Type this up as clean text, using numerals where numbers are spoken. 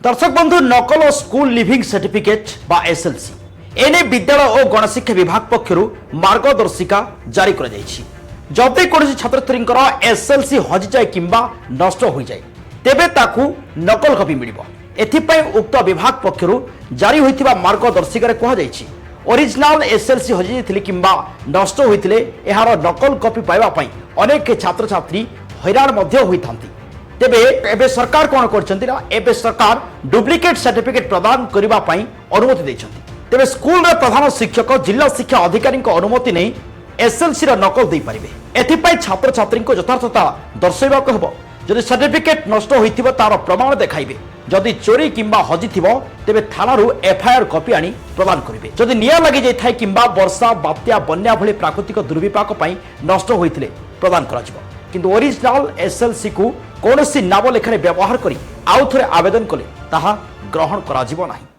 दर्शक बंधु नकल और स्कूल लिविंग सर्टिफिकेट बा एसएलसी एने विद्यालय और गणशिक्षा विभाग पक्षर मार्गदर्शिका जारी कर जदि कौन छात्र छात्री एसएलसी हजि जाए कि नष्ट हो जाए तेबे ताकू नकल कपि मिल एथिपाई उक्त विभाग पक्षर जारी होइथिबा मार्गदर्शिका कहुई ओरिजिनल एसएलसी हजि जाइथिले किंबा नष्ट होइथिले एहार नकल कपि पाइबा पई अनेक छात्र छात्री हैरान मध्य होइथांती। तेबे एबे सरकार कौन करछंती ना एबे सरकार डुप्लिकेट सर्टिफिकेट प्रदान करिबा पई अनुमति दैछंती। तेबे स्कूल रे प्रधान शिक्षक जिला शिक्षा अधिकारी अनुमति नहीं एसएलसी रा नकल दे पारिबे। एथिपाई छात्र छात्री को यथार्थता दर्शाइबा को हबो। जदि सर्टिफिकेट नष्ट होइथिबो तार प्रमाण देखाइबे। जदि चोरी किंबा हजिथिबो तेबे थानारू एफआईआर कॉपी आनी प्रदान करिबे। जदि निया लागि जाय थाय किंबा वर्षा बात्या बन्या भली प्राकृतिक दुर्विपाक पई नष्ट होइथिले प्रदान कराजिबो। किंतु ओरिजिनल एसएलसी को कौन नाम लेखार व्यवहार करी आउ थे आवेदन कले ताहा ग्रहण कराजिबो नाही।